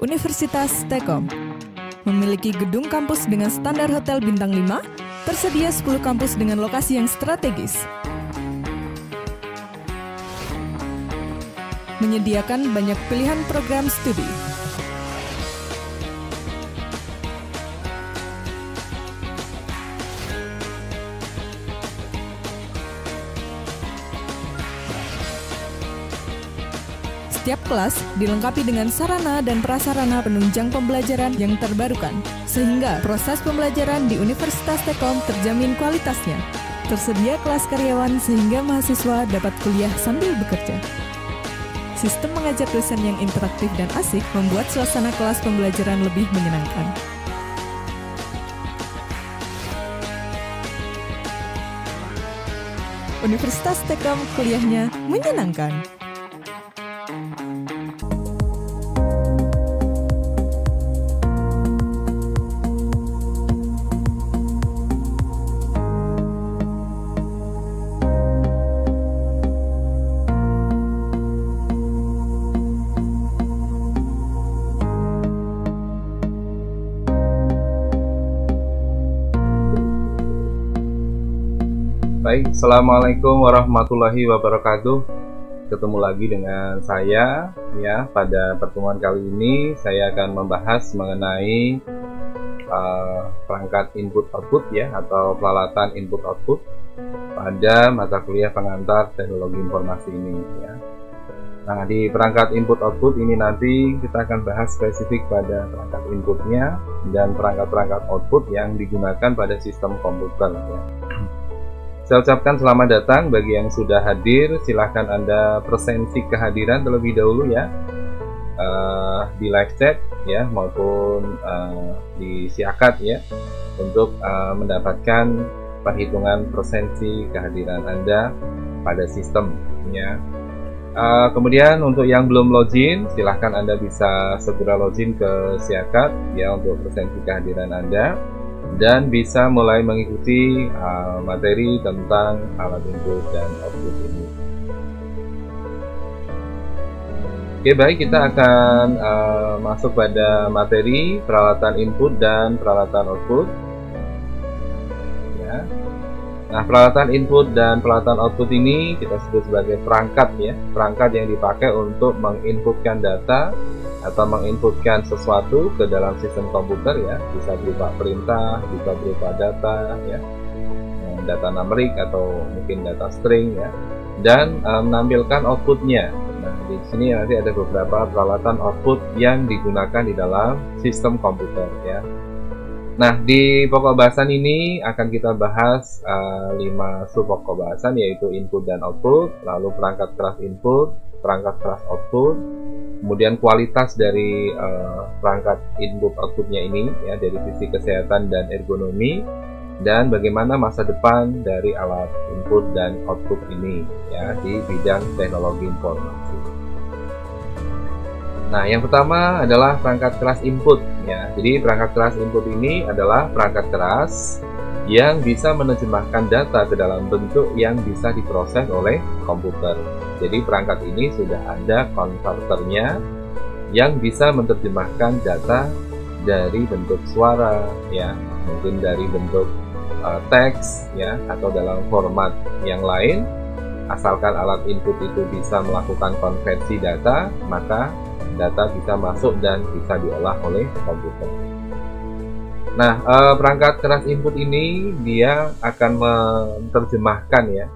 Universitas T-Kom. Memiliki gedung kampus dengan standar hotel bintang 5, tersedia 10 kampus dengan lokasi yang strategis. Menyediakan banyak pilihan program studi. Setiap kelas dilengkapi dengan sarana dan prasarana penunjang pembelajaran yang terbarukan, sehingga proses pembelajaran di Universitas T-Kom terjamin kualitasnya. Tersedia kelas karyawan sehingga mahasiswa dapat kuliah sambil bekerja. Sistem mengajar dosen yang interaktif dan asik membuat suasana kelas pembelajaran lebih menyenangkan. Universitas T-Kom, kuliahnya menyenangkan. Baik, Assalamualaikum warahmatullahi wabarakatuh. Ketemu lagi dengan saya ya. Pada pertemuan kali ini saya akan membahas mengenai perangkat input output ya, atau peralatan input output pada mata kuliah pengantar teknologi informasi ini ya. Nah, di perangkat input output ini nanti kita akan bahas spesifik pada perangkat inputnya dan perangkat-perangkat output yang digunakan pada sistem komputer ya. Saya ucapkan selamat datang bagi yang sudah hadir. Silahkan Anda presensi kehadiran terlebih dahulu ya, di live chat ya, maupun di siakat ya, untuk mendapatkan perhitungan presensi kehadiran Anda pada sistem ya. Kemudian untuk yang belum login, silahkan Anda bisa segera login ke siakat ya untuk presensi kehadiran Anda, dan bisa mulai mengikuti materi tentang alat input dan output ini. Oke, baik, kita akan masuk pada materi peralatan input dan peralatan output ya. Nah, peralatan input dan peralatan output ini kita sebut sebagai perangkat ya, perangkat yang dipakai untuk menginputkan data atau menginputkan sesuatu ke dalam sistem komputer ya, bisa berupa perintah, bisa berupa data ya, data numerik atau mungkin data string ya, dan menampilkan outputnya. Nah, di sini nanti ada beberapa peralatan output yang digunakan di dalam sistem komputer ya. Nah, di pokok bahasan ini akan kita bahas 5 sub pokok bahasan, yaitu input dan output, lalu perangkat keras input, perangkat keras output, kemudian kualitas dari perangkat input outputnya ini ya, dari sisi kesehatan dan ergonomi, dan bagaimana masa depan dari alat input dan output ini ya di bidang teknologi informasi. Nah, yang pertama adalah perangkat keras input ya. Jadi perangkat keras input ini adalah perangkat keras yang bisa menerjemahkan data ke dalam bentuk yang bisa diproses oleh komputer. Jadi perangkat ini sudah ada konverternya yang bisa menerjemahkan data dari bentuk suara ya, mungkin dari bentuk teks ya, atau dalam format yang lain. Asalkan alat input itu bisa melakukan konversi data, maka data bisa masuk dan bisa diolah oleh komputer. Nah, perangkat keras input ini dia akan menerjemahkan ya,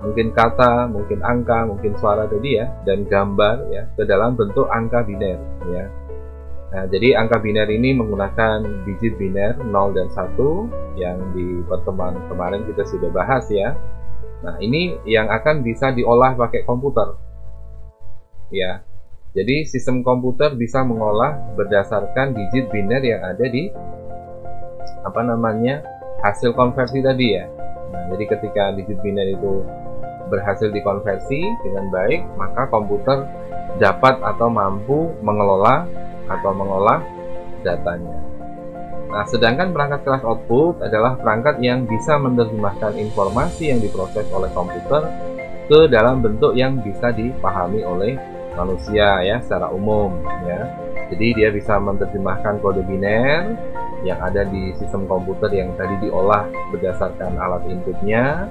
mungkin kata, mungkin angka, mungkin suara tadi ya, dan gambar ya, ke dalam bentuk angka biner ya. Nah, jadi angka biner ini menggunakan digit biner 0 dan 1 yang di pertemuan kemarin kita sudah bahas ya. Nah, ini yang akan bisa diolah pakai komputer ya. Jadi sistem komputer bisa mengolah berdasarkan digit biner yang ada di hasil konversi tadi ya. Nah, jadi ketika digit biner itu berhasil dikonversi dengan baik, maka komputer dapat atau mampu mengelola atau mengolah datanya. Nah, sedangkan perangkat keras output adalah perangkat yang bisa menerjemahkan informasi yang diproses oleh komputer ke dalam bentuk yang bisa dipahami oleh manusia ya secara umum ya. Jadi dia bisa menerjemahkan kode biner yang ada di sistem komputer yang tadi diolah berdasarkan alat inputnya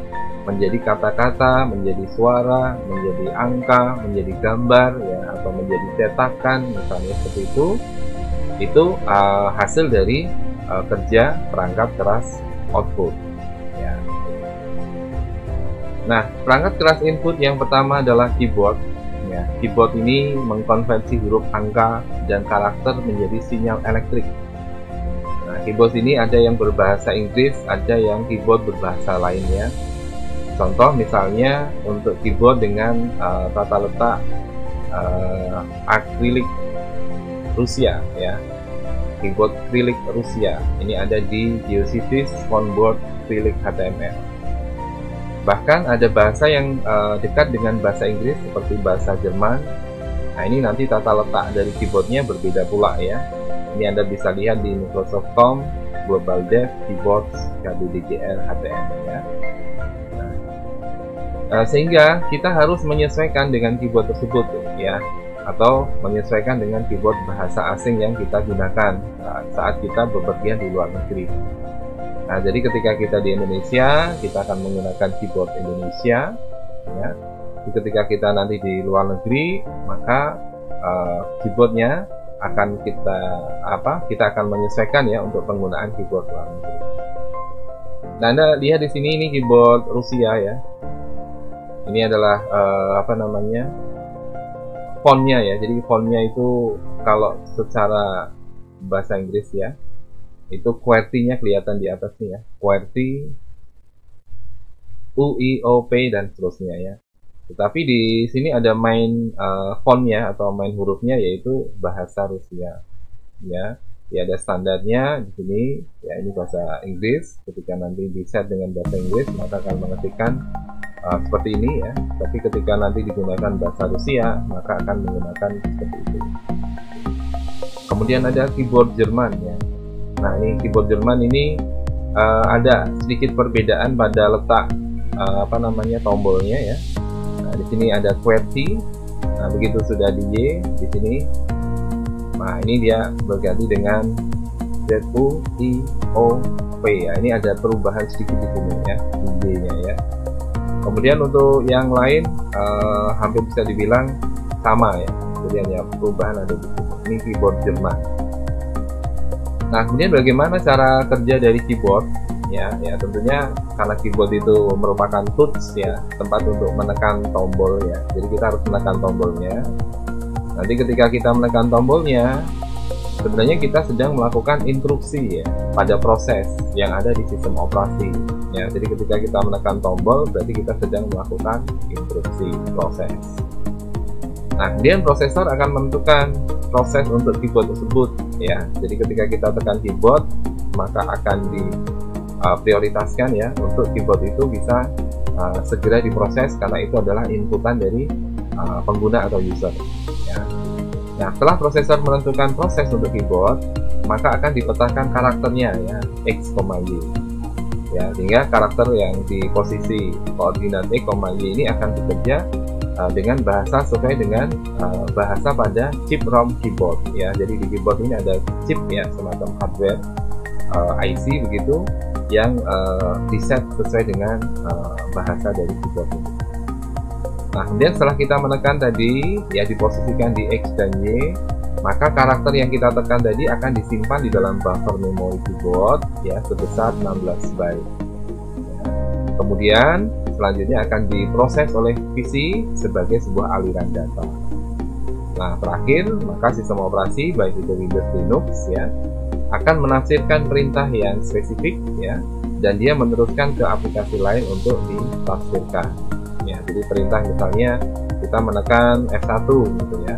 menjadi kata-kata, menjadi suara, menjadi angka, menjadi gambar, ya, atau menjadi cetakan, misalnya seperti itu. Itu hasil dari kerja perangkat keras output. Ya. Nah, perangkat keras input yang pertama adalah keyboard. Ya, keyboard ini mengkonversi huruf angka dan karakter menjadi sinyal elektrik. Nah, keyboard ini ada yang berbahasa Inggris, ada yang keyboard berbahasa lainnya. Contoh misalnya untuk keyboard dengan tata letak akrilik Rusia, ya, keyboard akrilik Rusia. Ini ada di Geocities Fontboard Acrylic HTML. Bahkan ada bahasa yang dekat dengan bahasa Inggris seperti bahasa Jerman. Nah, ini nanti tata letak dari keyboardnya berbeda pula, ya. Ini Anda bisa lihat di Microsoft.com Global Dev Keyboards KBDJR HTML, ya. Sehingga kita harus menyesuaikan dengan keyboard tersebut, ya, atau menyesuaikan dengan keyboard bahasa asing yang kita gunakan saat kita bepergian di luar negeri. Nah, jadi ketika kita di Indonesia, kita akan menggunakan keyboard Indonesia, ya. Ketika kita nanti di luar negeri, maka keyboardnya akan kita akan menyesuaikan, ya, untuk penggunaan keyboard luar negeri. Nah, Anda lihat di sini ini keyboard Rusia, ya. Ini adalah fontnya, ya. Jadi fontnya itu kalau secara bahasa Inggris, ya, itu QWERTY-nya kelihatan di atas nih, ya. QWERTY, UIOP dan seterusnya, ya. Tetapi di sini ada main fontnya atau main hurufnya, yaitu bahasa Rusia, ya. Ya, ada standarnya di sini, ya. Ini bahasa Inggris. Ketika nanti di set dengan bahasa Inggris, maka akan mengetikkan seperti ini, ya. Tapi ketika nanti digunakan bahasa Rusia, maka akan menggunakan seperti itu. Kemudian ada keyboard Jerman, ya. Nah, ini keyboard Jerman ini ada sedikit perbedaan pada letak tombolnya, ya. Nah, di sini ada QWERTY. Nah, begitu sudah di Y di sini, nah ini dia berganti dengan ZUIOP, ya. Ini ada perubahan sedikit di sini, ya, di Y-nya, ya. Kemudian untuk yang lain hampir bisa dibilang sama, ya. Jadi hanya perubahan ada di sini. Ini keyboard Jerman. Nah, kemudian bagaimana cara kerja dari keyboard? Ya, tentunya karena keyboard itu merupakan tools, ya, tempat untuk menekan tombol, ya. Jadi kita harus menekan tombolnya. Nanti ketika kita menekan tombolnya, sebenarnya kita sedang melakukan instruksi, ya, pada proses yang ada di sistem operasi. Ya, jadi ketika kita menekan tombol, berarti kita sedang melakukan instruksi proses. Nah, kemudian prosesor akan menentukan proses untuk keyboard tersebut, ya. Jadi ketika kita tekan keyboard, maka akan diprioritaskan, ya, untuk keyboard itu bisa segera diproses karena itu adalah inputan dari pengguna atau user, ya. Nah, setelah prosesor menentukan proses untuk keyboard, maka akan dipetakan karakternya, ya, X, Y. Ya, sehingga karakter yang di posisi koordinat X, Y ini akan bekerja dengan bahasa sesuai dengan bahasa pada chip ROM keyboard, ya. Jadi di keyboard ini ada chip, ya, semacam hardware IC begitu yang diset sesuai dengan bahasa dari keyboard ini. Nah, kemudian setelah kita menekan tadi, ya, diposisikan di X dan Y, maka karakter yang kita tekan tadi akan disimpan di dalam buffer memori keyboard, ya, sebesar 16 byte. Ya. Kemudian selanjutnya akan diproses oleh PC sebagai sebuah aliran data. Nah, terakhir maka sistem operasi baik itu Windows Linux, ya, akan menafsirkan perintah yang spesifik, ya, dan dia meneruskan ke aplikasi lain untuk ditafsirkan. Ya, jadi perintah misalnya kita menekan F1 gitu, ya.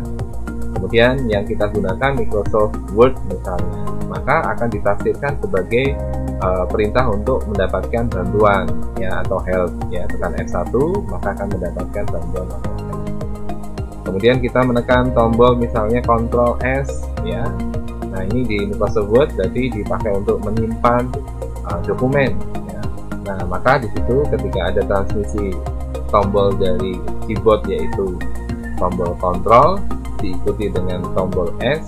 Kemudian yang kita gunakan Microsoft Word misalnya, maka akan ditafsirkan sebagai perintah untuk mendapatkan bantuan, ya, atau help, ya. Tekan F1 maka akan mendapatkan bantuan atau help. Kemudian kita menekan tombol misalnya Ctrl S, ya. Nah, ini di Microsoft Word berarti dipakai untuk menyimpan dokumen, ya. Nah, maka di situ ketika ada transmisi tombol dari keyboard yaitu tombol Ctrl diikuti dengan tombol S,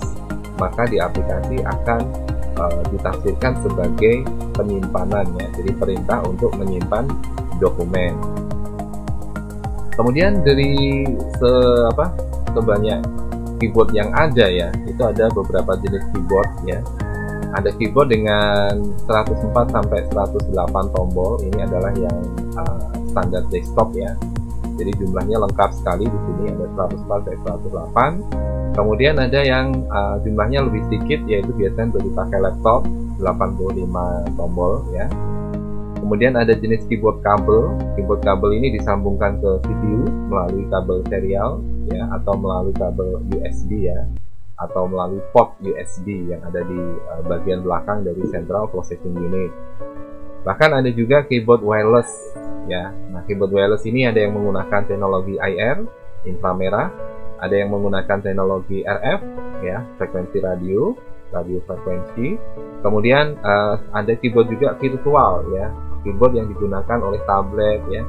maka di aplikasi akan ditafsirkan sebagai penyimpanan ya, jadi perintah untuk menyimpan dokumen. Kemudian dari sebanyak keyboard yang ada ya, itu ada beberapa jenis keyboard ya. Ada keyboard dengan 104 sampai 108 tombol. Ini adalah yang standar desktop ya. Jadi jumlahnya lengkap sekali di sini, ada 104 sampai 108. Kemudian ada yang jumlahnya lebih sedikit, yaitu biasanya untuk dipakai laptop, 85 tombol ya. Kemudian ada jenis keyboard kabel. Keyboard kabel ini disambungkan ke CPU melalui kabel serial ya, atau melalui kabel USB ya, atau melalui port USB yang ada di bagian belakang dari Central Processing Unit. Bahkan ada juga keyboard wireless ya. Nah, keyboard wireless ini ada yang menggunakan teknologi IR, inframerah, ada yang menggunakan teknologi RF ya, frekuensi radio frekuensi. Kemudian ada keyboard juga virtual ya, keyboard yang digunakan oleh tablet ya,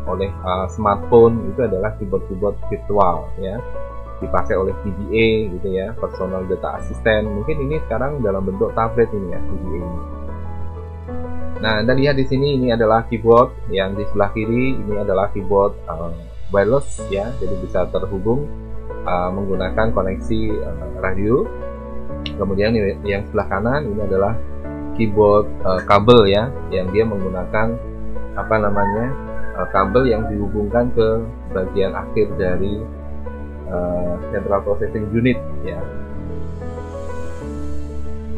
oleh smartphone. Itu adalah keyboard virtual ya, dipakai oleh PDA gitu ya, personal data assistant. Mungkin ini sekarang dalam bentuk tablet ini ya, PDA ini. Nah, Anda lihat di sini, ini adalah keyboard yang di sebelah kiri. Ini adalah keyboard wireless ya, jadi bisa terhubung menggunakan koneksi radio. Kemudian yang sebelah kanan ini adalah keyboard kabel ya, yang dia menggunakan kabel yang dihubungkan ke bagian akhir dari Central Processing Unit ya.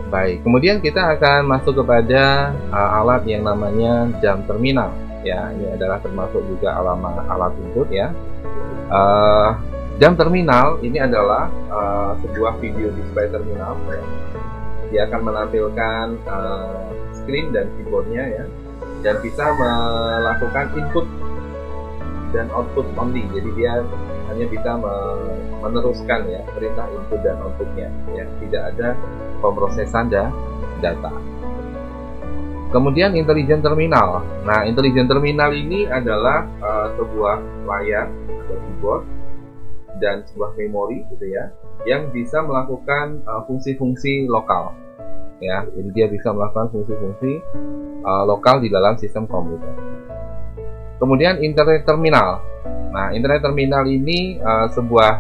Baik, kemudian kita akan masuk kepada alat yang namanya jam terminal ya. Ini adalah termasuk juga alat input ya. Jam terminal ini adalah sebuah video display terminal ya. Dia akan menampilkan screen dan keyboardnya ya, dan bisa melakukan input dan output only. Jadi dia hanya bisa meneruskan ya perintah input dan outputnya ya, tidak ada pemrosesan data. Kemudian intelligent terminal. Nah, intelligent terminal ini adalah sebuah layar atau keyboard dan sebuah memori gitu ya, yang bisa melakukan fungsi-fungsi lokal ya. Jadi dia bisa melakukan fungsi-fungsi lokal di dalam sistem komputer. Kemudian internet terminal. Nah, internet terminal ini sebuah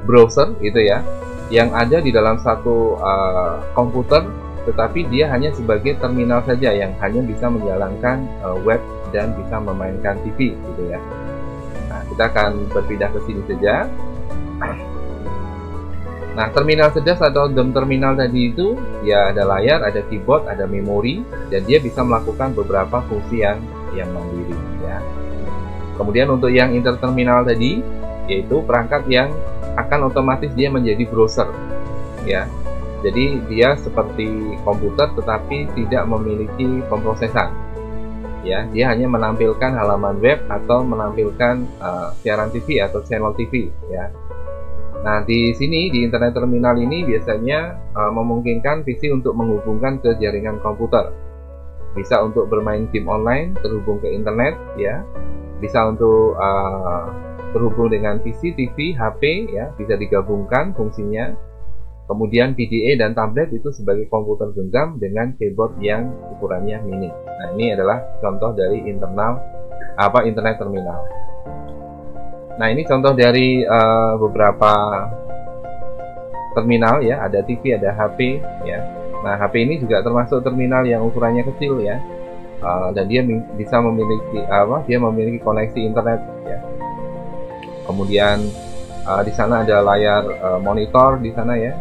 browser gitu ya, yang ada di dalam satu komputer, tetapi dia hanya sebagai terminal saja yang hanya bisa menjalankan web dan bisa memainkan TV gitu ya. Nah, kita akan berpindah ke sini saja. Nah, terminal cerdas atau DOM terminal tadi itu ya, ada layar, ada keyboard, ada memori, dan dia bisa melakukan beberapa fungsi yang mandiri ya. Kemudian untuk yang interterminal tadi, yaitu perangkat yang akan otomatis dia menjadi browser ya. Jadi dia seperti komputer tetapi tidak memiliki pemrosesan ya. Dia hanya menampilkan halaman web atau menampilkan siaran TV atau channel TV ya. Nah, di sini di internet terminal ini biasanya memungkinkan PC untuk menghubungkan ke jaringan komputer. Bisa untuk bermain game online terhubung ke internet ya. Bisa untuk terhubung dengan PC, TV, HP ya, bisa digabungkan fungsinya. Kemudian PDA dan tablet itu sebagai komputer genggam dengan keyboard yang ukurannya mini. Nah, ini adalah contoh dari internet terminal. Nah, ini contoh dari beberapa terminal ya, ada TV, ada HP ya. Nah, HP ini juga termasuk terminal yang ukurannya kecil ya. Dan dia bisa memiliki koneksi internet ya. Kemudian di sana ada layar monitor di sana ya.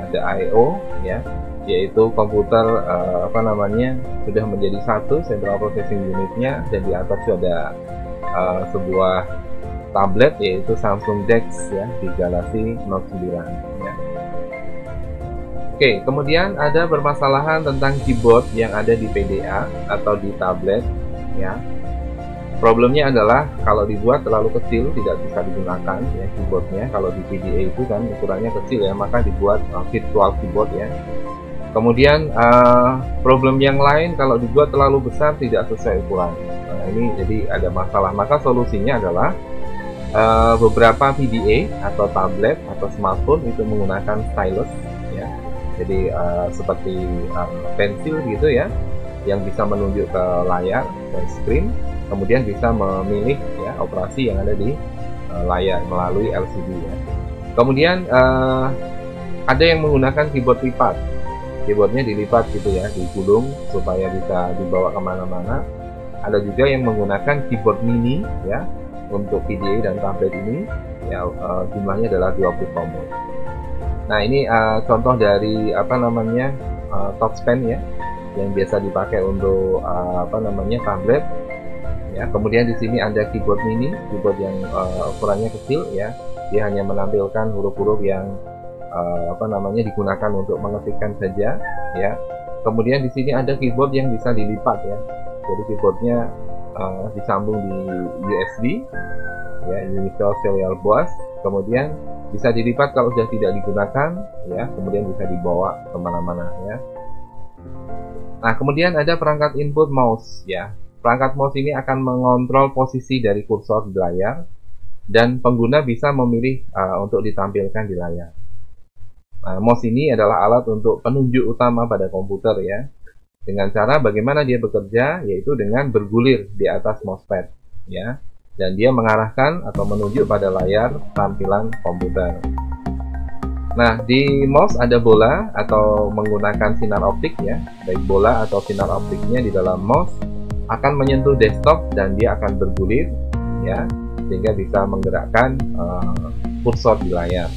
Ada I/O ya, yaitu komputer sudah menjadi satu Central Processing Unitnya, dan di atas ada sebuah tablet yaitu Samsung DeX ya, di Galaxy Note 9 ya. Oke, kemudian ada permasalahan tentang keyboard yang ada di PDA atau di tablet ya. Problemnya adalah kalau dibuat terlalu kecil tidak bisa digunakan ya keyboardnya. Kalau di PDA itu kan ukurannya kecil ya, maka dibuat virtual keyboard ya. Kemudian problem yang lain, kalau dibuat terlalu besar tidak sesuai ukuran. Nah, ini jadi ada masalah. Maka solusinya adalah beberapa PDA atau tablet atau smartphone itu menggunakan stylus ya. Jadi seperti pensil gitu ya, yang bisa menunjuk ke layar dan screen, kemudian bisa memilih ya operasi yang ada di layar melalui LCD ya. Kemudian ada yang menggunakan keyboard lipat, keyboardnya dilipat gitu ya, digulung supaya bisa dibawa kemana-mana. Ada juga yang menggunakan keyboard mini ya, untuk PDA dan tablet ini ya, jumlahnya adalah 20 tombol. Nah ini contoh dari touchpen ya, yang biasa dipakai untuk tablet ya. Kemudian di sini ada keyboard mini, keyboard yang ukurannya kecil ya, dia hanya menampilkan huruf-huruf yang digunakan untuk mengetikkan saja ya. Kemudian di sini ada keyboard yang bisa dilipat ya, jadi keyboardnya disambung di USB ya, Universal Serial Bus, kemudian bisa dilipat kalau sudah tidak digunakan ya, kemudian bisa dibawa kemana-mana ya. Nah kemudian ada perangkat input mouse ya. Perangkat mouse ini akan mengontrol posisi dari kursor di layar, dan pengguna bisa memilih untuk ditampilkan di layar. Nah, mouse ini adalah alat untuk penunjuk utama pada komputer ya, dengan cara bagaimana dia bekerja, yaitu dengan bergulir di atas mousepad ya, dan dia mengarahkan atau menunjuk pada layar tampilan komputer. Nah di mouse ada bola atau menggunakan sinar optik ya, baik bola atau sinar optiknya di dalam mouse akan menyentuh desktop dan dia akan bergulir ya, sehingga bisa menggerakkan kursor di layar.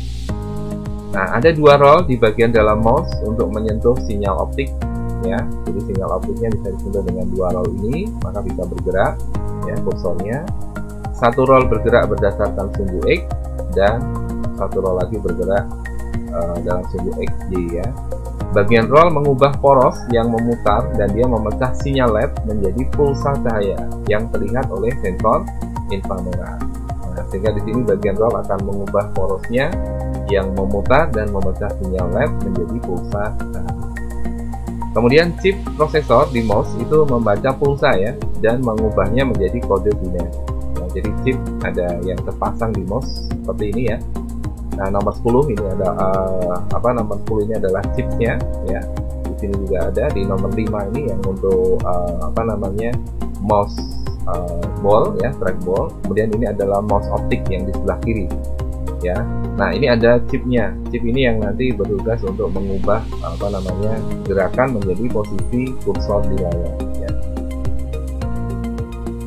Nah ada dua roll di bagian dalam mouse untuk menyentuh sinyal optik ya, jadi sinyal optiknya bisa disentuh dengan dua roll ini, maka bisa bergerak ya kursornya. Satu roll bergerak berdasarkan sumbu X, dan satu roll lagi bergerak dalam sumbu XY ya. Bagian roll mengubah poros yang memutar dan dia memecah sinyal LED menjadi pulsa cahaya yang terlihat oleh sensor inframerah. Nah, sehingga di sini bagian roll akan mengubah porosnya yang memutar dan memecah sinyal LED menjadi pulsa cahaya. Kemudian chip prosesor di mouse itu membaca pulsa ya, dan mengubahnya menjadi kode biner. Nah, jadi chip ada yang terpasang di mouse seperti ini ya. Nah nomor 10 ini ada nomor 10 ini adalah chipnya ya. Di sini juga ada di nomor 5 ini yang untuk mouse ball ya, trackball. Kemudian ini adalah mouse optik yang di sebelah kiri ya. Nah ini ada chipnya, chip ini yang nanti bertugas untuk mengubah gerakan menjadi posisi kursor di layar ya.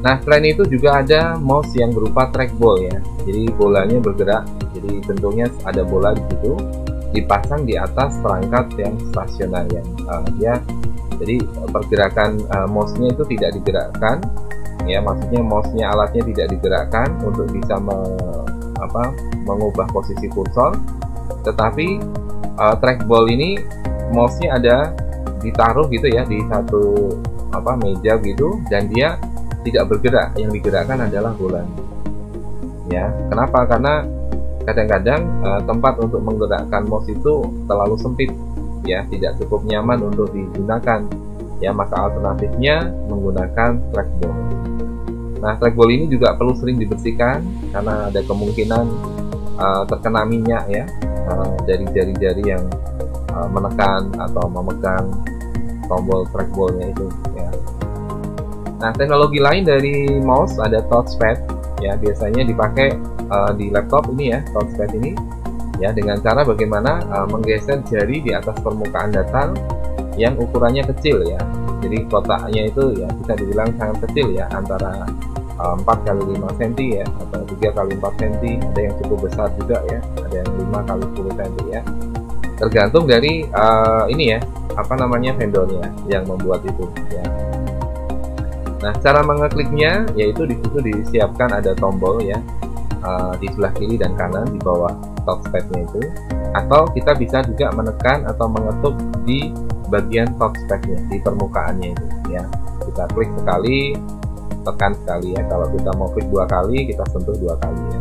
Nah selain itu juga ada mouse yang berupa trackball ya, jadi bolanya bergerak, jadi bentuknya ada bola di situ dipasang di atas perangkat yang stasioner ya. Jadi pergerakan mouse-nya itu tidak digerakkan ya, maksudnya mouse-nya, alatnya tidak digerakkan untuk bisa mengubah posisi kursor, tetapi trackball ini mouse-nya ada ditaruh gitu ya di satu meja gitu, dan dia tidak bergerak, yang digerakkan adalah bolanya ya. Kenapa? Karena kadang-kadang tempat untuk menggerakkan mouse itu terlalu sempit ya, tidak cukup nyaman untuk digunakan ya, maka alternatifnya menggunakan trackball. Nah trackball ini juga perlu sering dibersihkan karena ada kemungkinan terkena minyak ya, dari jari-jari yang menekan atau memegang tombol trackballnya itu ya. Nah teknologi lain dari mouse ada touchpad ya, biasanya dipakai di laptop ini ya, touchpad ini ya, dengan cara bagaimana menggeser jari di atas permukaan datar yang ukurannya kecil ya. Jadi kotaknya itu ya bisa dibilang sangat kecil ya, antara 4x5 cm ya, atau 3x4 cm, ada yang cukup besar juga ya, ada yang 5x10 cm ya, tergantung dari ini ya, vendornya yang membuat itu ya. Nah cara mengekliknya yaitu di situ disiapkan ada tombol ya, di sebelah kiri dan kanan di bawah touchpadnya itu, atau kita bisa juga menekan atau mengetuk di bagian touchpadnya, di permukaannya itu ya. Kita klik sekali, tekan sekali ya. Kalau kita mau klik 2 kali, kita sentuh 2 kali ya.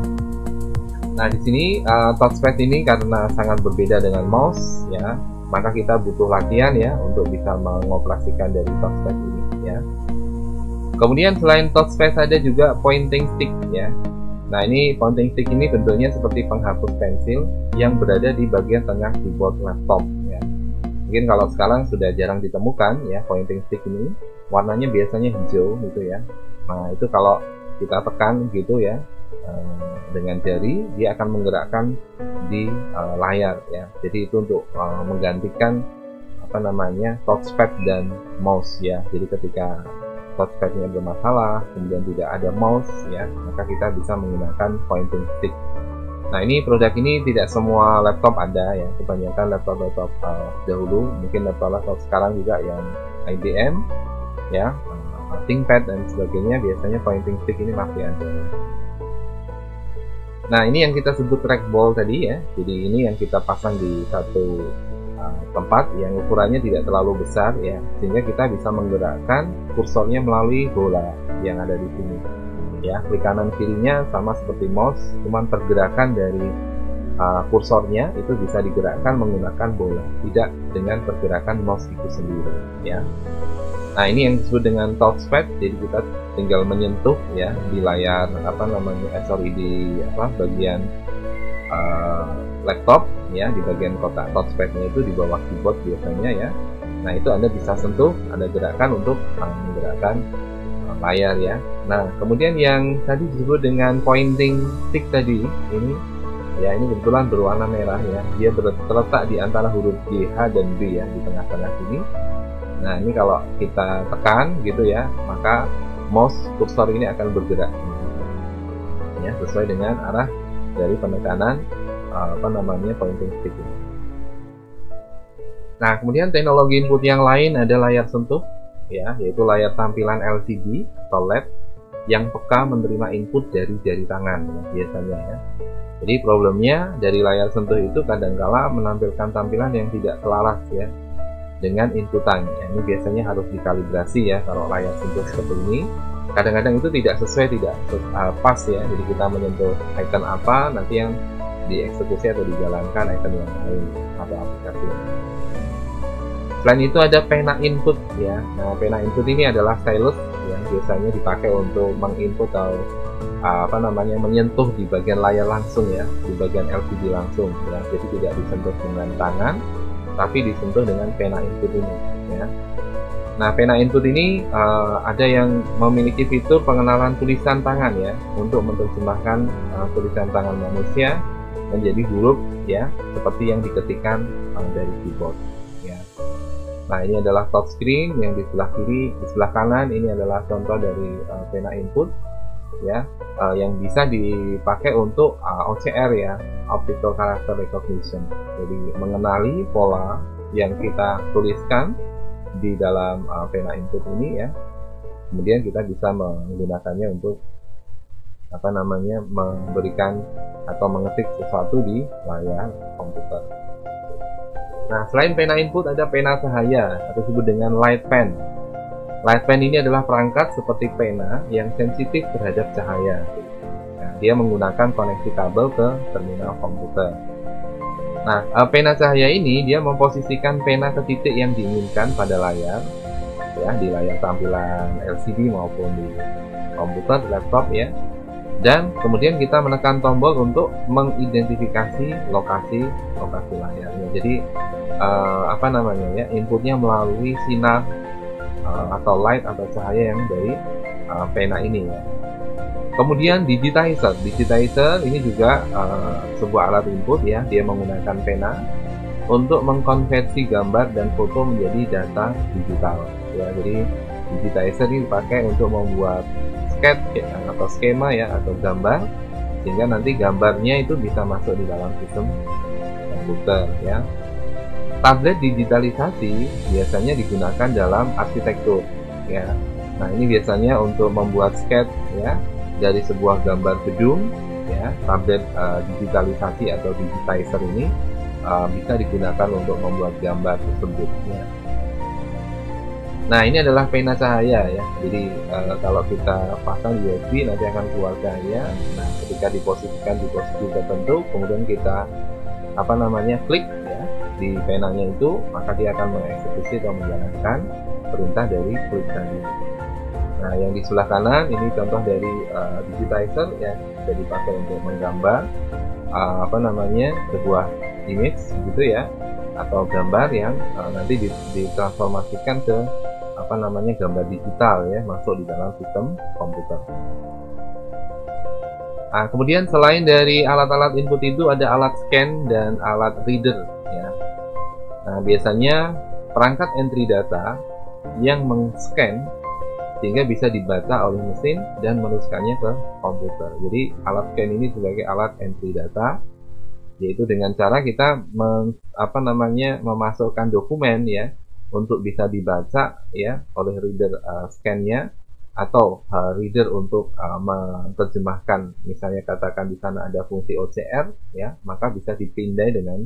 Nah di sini touchpad ini karena sangat berbeda dengan mouse ya, maka kita butuh latihan ya untuk bisa mengoperasikan dari touchpad ini ya. Kemudian selain touchpad ada juga pointing stick ya. Nah, ini pointing stick ini bentuknya seperti penghapus pensil yang berada di bagian tengah keyboard laptop ya. Mungkin kalau sekarang sudah jarang ditemukan ya pointing stick ini, warnanya biasanya hijau gitu ya. Nah, itu kalau kita tekan gitu ya dengan jari, dia akan menggerakkan di layar ya. Jadi itu untuk menggantikan touchpad dan mouse ya. Jadi ketika touchpadnya bermasalah, kemudian tidak ada mouse ya, maka kita bisa menggunakan pointing stick. Nah, ini produk ini tidak semua laptop ada ya, kebanyakan laptop dahulu, mungkin laptop sekarang juga yang IBM ya, ThinkPad dan sebagainya, biasanya pointing stick ini masih ada. Nah, ini yang kita sebut trackball tadi ya, jadi ini yang kita pasang di satu tempat yang ukurannya tidak terlalu besar ya, sehingga kita bisa menggerakkan kursornya melalui bola yang ada di sini ya. Klik kanan kirinya sama seperti mouse, cuman pergerakan dari kursornya itu bisa digerakkan menggunakan bola, tidak dengan pergerakan mouse itu sendiri ya. Nah, ini yang disebut dengan touchpad, jadi kita tinggal menyentuh ya di layar di bagian laptop ya, di bagian kotak touchpadnya itu di bawah keyboard biasanya ya. Nah, itu Anda bisa sentuh, ada gerakan untuk menggerakkan layar ya. Nah, kemudian yang tadi disebut dengan pointing stick tadi ini ya, ini kebetulan berwarna merah ya, dia terletak di antara huruf G, H, dan B ya, di tengah-tengah sini. Nah, ini kalau kita tekan gitu ya, maka mouse kursor ini akan bergerak ya, sesuai dengan arah dari penekanan pointing stick ini. Nah, kemudian teknologi input yang lain ada layar sentuh ya, yaitu layar tampilan LCD atau LED yang peka menerima input dari jari tangan ya, biasanya ya. Jadi problemnya dari layar sentuh itu kadangkala menampilkan tampilan yang tidak selaras ya dengan inputan ya. Ini biasanya harus dikalibrasi ya kalau layar sentuh seperti ini. Kadang-kadang itu tidak sesuai, tidak pas ya. Jadi kita menyentuh icon apa, nanti yang dieksekusi atau dijalankan icon yang lain atau aplikasi. Selain itu ada pena input ya. Nah, pena input ini adalah stylus yang biasanya dipakai untuk menginput atau menyentuh di bagian layar langsung ya, di bagian LCD langsung ya. Jadi tidak disentuh dengan tangan, tapi disentuh dengan pena input ini ya. Nah, pena input ini ada yang memiliki fitur pengenalan tulisan tangan ya, untuk menerjemahkan tulisan tangan manusia menjadi huruf ya, seperti yang diketikkan dari keyboard ya. Nah, ini adalah touchscreen yang di sebelah kiri, di sebelah kanan ini adalah contoh dari pena input ya, yang bisa dipakai untuk OCR ya, Optical Character Recognition. Jadi mengenali pola yang kita tuliskan di dalam pena input ini ya, kemudian kita bisa menggunakannya untuk memberikan atau mengetik sesuatu di layar komputer. Nah, selain pena input ada pena cahaya atau disebut dengan light pen. Light pen ini adalah perangkat seperti pena yang sensitif terhadap cahaya. Nah, dia menggunakan koneksi kabel ke terminal komputer. Nah, pena cahaya ini dia memposisikan pena ke titik yang diinginkan pada layar ya, di layar tampilan LCD maupun di komputer, laptop ya. Dan kemudian kita menekan tombol untuk mengidentifikasi lokasi layarnya. Jadi inputnya melalui sinar atau light atau cahaya yang dari pena ini ya. Kemudian digitizer ini juga sebuah alat input ya, dia menggunakan pena untuk mengkonversi gambar dan foto menjadi data digital ya. Jadi digitizer ini dipakai untuk membuat sketch ya, atau skema ya, atau gambar, sehingga nanti gambarnya itu bisa masuk di dalam sistem komputer ya. Tablet digitalisasi biasanya digunakan dalam arsitektur ya. Nah, ini biasanya untuk membuat sketch ya dari sebuah gambar gedung ya. Tablet digitalisasi atau digitizer ini bisa digunakan untuk membuat gambar tersebut ya. Nah, ini adalah pena cahaya ya. Jadi kalau kita pasang USB nanti akan keluar cahaya. Nah, ketika diposisikan di posisi tertentu, kemudian kita klik ya di penanya itu, maka dia akan mengeksekusi atau menjalankan perintah dari klik tadi. Nah, yang di sebelah kanan ini contoh dari digitizer ya, bisa dipakai untuk menggambar sebuah image gitu ya, atau gambar yang nanti ditransformasikan ke gambar digital ya, masuk di dalam sistem komputer. Nah, kemudian selain dari alat-alat input itu ada alat scan dan alat reader ya. Nah, biasanya perangkat entry data yang men-scan sehingga bisa dibaca oleh mesin dan menuliskannya ke komputer. Jadi alat scan ini sebagai alat entry data, yaitu dengan cara kita memasukkan dokumen ya untuk bisa dibaca ya oleh reader scan-nya, atau reader untuk menerjemahkan, misalnya katakan di sana ada fungsi OCR ya, maka bisa dipindai dengan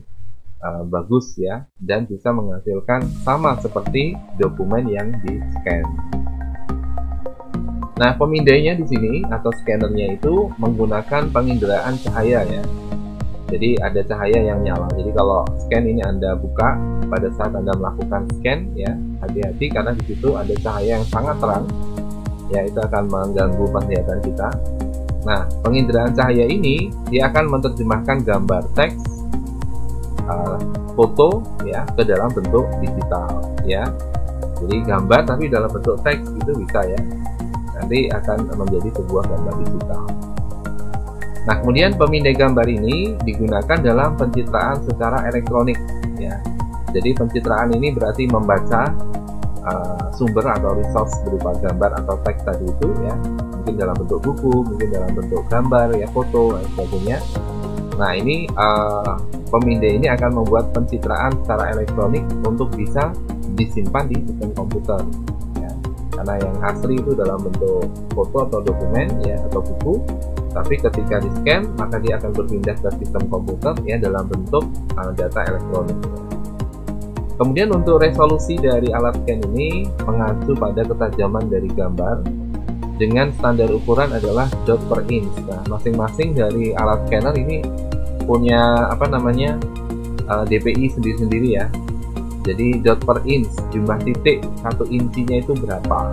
bagus ya, dan bisa menghasilkan sama seperti dokumen yang di scan. Nah, pemindainya di sini atau scannernya itu menggunakan penginderaan cahaya ya. Jadi ada cahaya yang nyala. Jadi kalau scan ini Anda buka pada saat Anda melakukan scan ya, hati-hati karena di situ ada cahaya yang sangat terang. Ya, itu akan mengganggu penglihatan kita. Nah, penginderaan cahaya ini dia akan menerjemahkan gambar teks, foto ya ke dalam bentuk digital ya. Jadi gambar tapi dalam bentuk teks itu bisa ya. Nanti akan menjadi sebuah gambar digital. Nah, kemudian pemindai gambar ini digunakan dalam pencitraan secara elektronik ya. Jadi pencitraan ini berarti membaca sumber atau resource berupa gambar atau teks tadi itu ya, mungkin dalam bentuk buku, mungkin dalam bentuk gambar ya, foto dan sebagainya. Nah, ini pemindai ini akan membuat pencitraan secara elektronik untuk bisa disimpan di sistem komputer ya. Karena yang asli itu dalam bentuk foto atau dokumen ya, atau buku, tapi ketika di scan maka dia akan berpindah ke sistem komputer ya dalam bentuk data elektronik. Kemudian untuk resolusi dari alat scan ini mengacu pada ketajaman dari gambar dengan standar ukuran adalah dot per inch. Nah, masing-masing dari alat scanner ini punya DPI sendiri-sendiri ya. Jadi dot per inch, jumlah titik 1 inchinya itu berapa.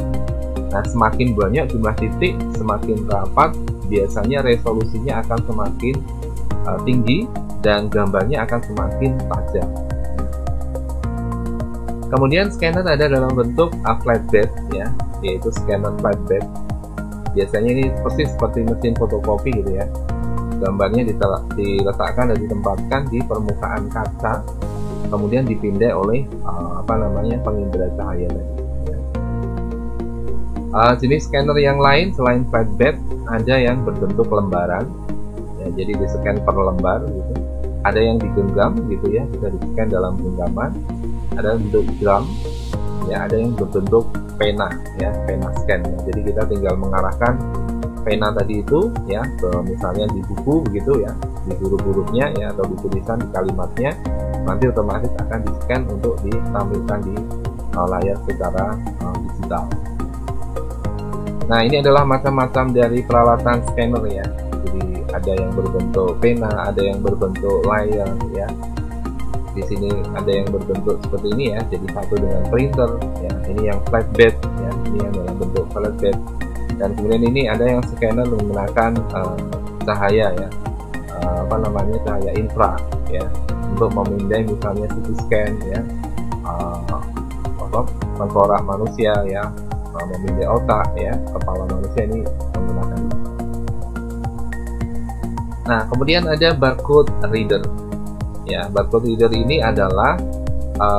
Nah, semakin banyak jumlah titik, semakin rapat, biasanya resolusinya akan semakin tinggi dan gambarnya akan semakin tajam. Kemudian scanner ada dalam bentuk flatbed ya, yaitu scanner flatbed. Biasanya ini persis seperti mesin fotokopi gitu ya. Gambarnya diletakkan dan ditempatkan di permukaan kaca, kemudian dipindai oleh pengindera cahaya tadi. Ya. Jenis scanner yang lain selain flatbed ada yang berbentuk lembaran, ya, jadi di scan per lembar gitu. Ada yang digenggam gitu ya, bisa di scan dalam genggaman. Ada bentuk drum ya, ada yang berbentuk pena ya, pena scan ya. Jadi kita tinggal mengarahkan pena tadi itu ya ke misalnya di buku begitu ya, di huruf-hurufnya ya, atau di tulisan di kalimatnya, nanti otomatis akan di scan untuk ditampilkan di layar secara digital. Nah, ini adalah macam-macam dari peralatan scanner ya. Jadi ada yang berbentuk pena, ada yang berbentuk layar ya. Di sini ada yang berbentuk seperti ini ya, jadi satu dengan printer ya. Ini yang flatbed ya, ini yang dalam bentuk flatbed. Dan kemudian ini ada yang scanner menggunakan cahaya ya, cahaya infra ya, untuk memindai misalnya CT scan ya, tengkorak manusia ya, memindai otak ya, kepala manusia, ini menggunakan ini. Nah, kemudian ada barcode reader. Ya, barcode reader ini adalah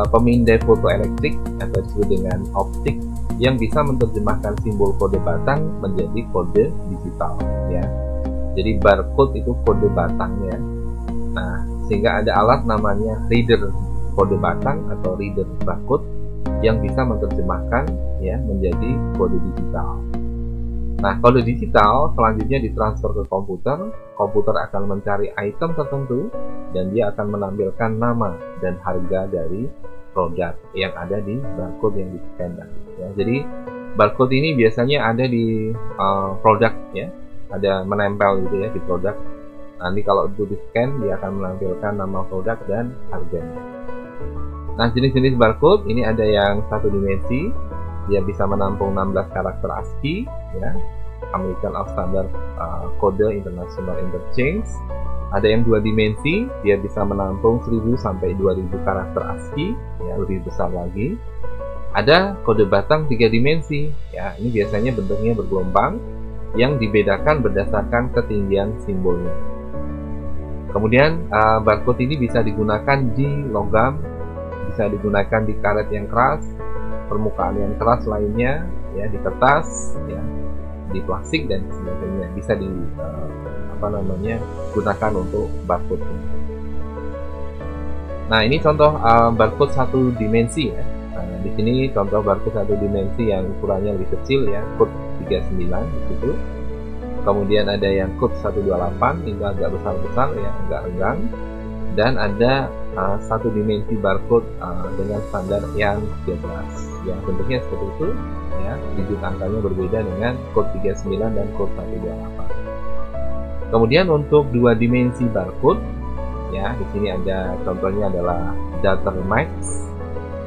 pemindai foto elektrik atau disebut dengan optik yang bisa menerjemahkan simbol kode batang menjadi kode digital ya. Jadi barcode itu kode batangnya. Nah, sehingga ada alat namanya reader kode batang atau reader barcode yang bisa menerjemahkan ya menjadi kode digital. Nah, kode digital selanjutnya ditransfer ke komputer. Komputer akan mencari item tertentu dan dia akan menampilkan nama dan harga dari produk yang ada di barcode yang di-scan ya. Jadi barcode ini biasanya ada di produk ya, ada menempel gitu ya di produk. Nanti kalau itu di-scan dia akan menampilkan nama produk dan harganya. Nah, jenis-jenis barcode ini ada yang satu dimensi, dia bisa menampung 16 karakter ASCII, ya, American Standard Code International Interchange. Ada yang 2 dimensi, dia bisa menampung 1000 sampai 2000 karakter ASCII, ya, lebih besar lagi. Ada kode batang 3 dimensi, ya, ini biasanya bentuknya bergelombang yang dibedakan berdasarkan ketinggian simbolnya. Kemudian barcode ini bisa digunakan di logam, bisa digunakan di karet yang keras, permukaan yang keras lainnya, ya, di kertas, ya, di plastik dan sebagainya, bisa gunakan untuk barcode ini. Nah, ini contoh barcode 1 dimensi, ya. Nah, di sini contoh barcode 1 dimensi yang ukurannya lebih kecil, ya, code 39 gitu. Kemudian ada yang code 128, itu agak besar-besar, ya, agak renggang. Dan ada 1 dimensi barcode dengan standar yang 13, yang bentuknya seperti itu, ya, digit angkanya berbeda dengan code 39 dan code 128. Kemudian untuk 2 dimensi barcode, ya, di sini ada contohnya adalah Datermax,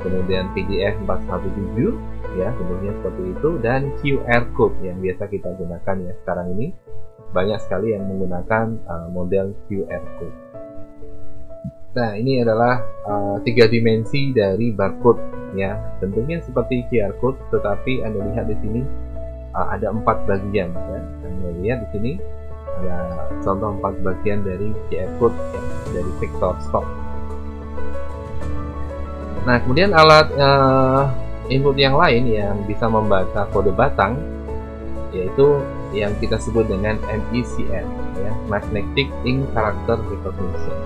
kemudian PDF 417, ya, bentuknya seperti itu, dan QR code yang biasa kita gunakan, ya. Sekarang ini banyak sekali yang menggunakan model QR code. Nah, ini adalah 3 dimensi dari barcode, ya. Bentuknya seperti QR code, tetapi Anda lihat di sini ada 4 bagian, ya. Anda lihat di sini ada contoh 4 bagian dari QR code, ya, dari vektor stop. Nah, kemudian alat input yang lain yang bisa membaca kode batang, yaitu yang kita sebut dengan MICR, ya, Magnetic Ink Character Recognition.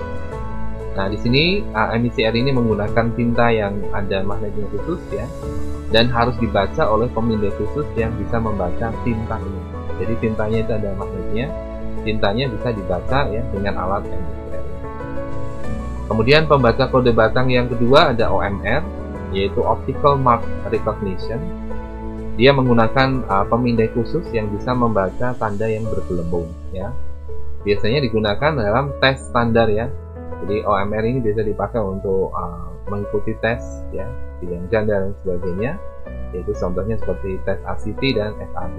Nah, di sini MICR ini menggunakan tinta yang ada magnetnya khusus, ya, dan harus dibaca oleh pemindai khusus yang bisa membaca tinta ini. Jadi tintanya itu ada magnetnya, tintanya bisa dibaca, ya, dengan alat MICR. Kemudian pembaca kode batang yang kedua ada OMR, yaitu Optical Mark Recognition. Dia menggunakan pemindai khusus yang bisa membaca tanda yang bergelembung, ya. Biasanya digunakan dalam tes standar, ya. Jadi OMR ini biasa dipakai untuk mengikuti tes, ya, bidang ganda dan sebagainya, yaitu contohnya seperti tes ACT dan SAT.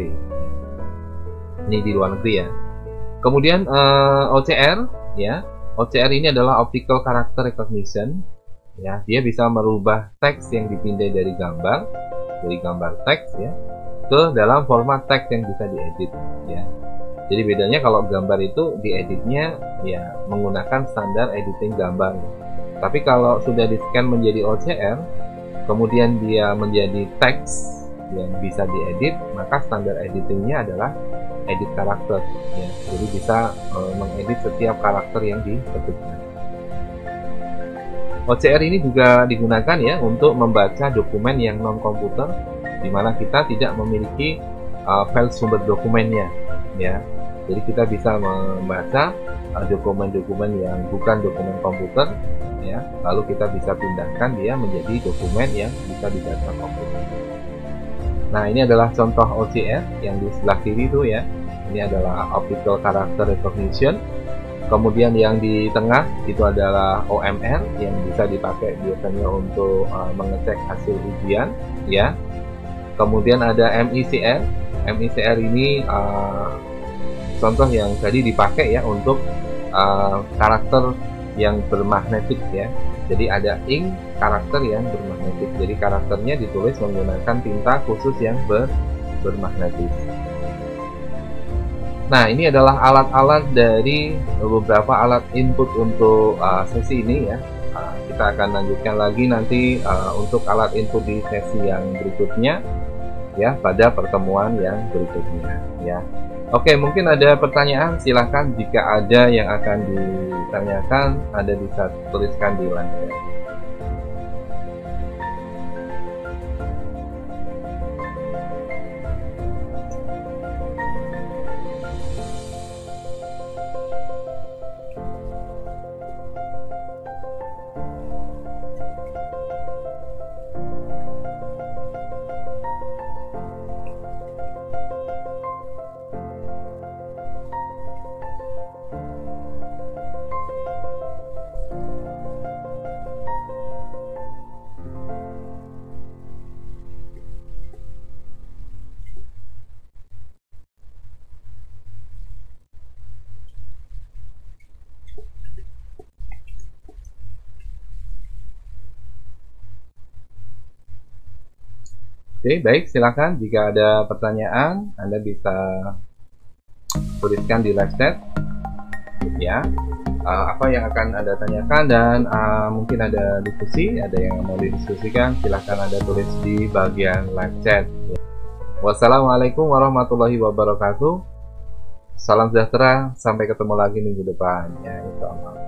Ini di luar negeri, ya. Kemudian OCR, ya. OCR ini adalah Optical Character Recognition. Ya, dia bisa merubah teks yang dipindai dari gambar teks, ya, ke dalam format teks yang bisa diedit, ya. Jadi bedanya kalau gambar itu dieditnya, ya, menggunakan standar editing gambar. Tapi kalau sudah di-scan menjadi OCR, kemudian dia menjadi teks yang bisa diedit, maka standar editingnya adalah edit karakter, ya. Jadi bisa mengedit setiap karakter yang diketikkan. OCR ini juga digunakan, ya, untuk membaca dokumen yang non-komputer, di mana kita tidak memiliki file sumber dokumennya, ya. Jadi kita bisa membaca dokumen-dokumen yang bukan dokumen komputer, ya, lalu kita bisa pindahkan dia menjadi dokumen yang bisa dibaca komputer. Nah, ini adalah contoh OCR yang di sebelah kiri itu, ya. Ini adalah Optical Character Recognition. Kemudian yang di tengah itu adalah OMR yang bisa dipakai biasanya untuk mengecek hasil ujian, ya. Kemudian ada MICR. MICR ini contoh yang tadi dipakai, ya, untuk karakter yang bermagnetik, ya. Jadi ada ink karakter yang bermagnetik. Jadi karakternya ditulis menggunakan tinta khusus yang bermagnetis. Nah, ini adalah alat-alat dari beberapa alat input untuk sesi ini, ya. Kita akan lanjutkan lagi nanti untuk alat input di sesi yang berikutnya, ya, pada pertemuan yang berikutnya, ya. Oke, mungkin ada pertanyaan, silahkan. Jika ada yang akan ditanyakan, Anda bisa tuliskan di layar. Oke, baik, silakan jika ada pertanyaan Anda bisa tuliskan di live chat ya. Apa yang akan Anda tanyakan, dan mungkin ada diskusi, ada yang mau didiskusikan, silahkan Anda tulis di bagian live chat. Wassalamualaikum warahmatullahi wabarakatuh. Salam sejahtera, sampai ketemu lagi minggu depan ya, insyaallah.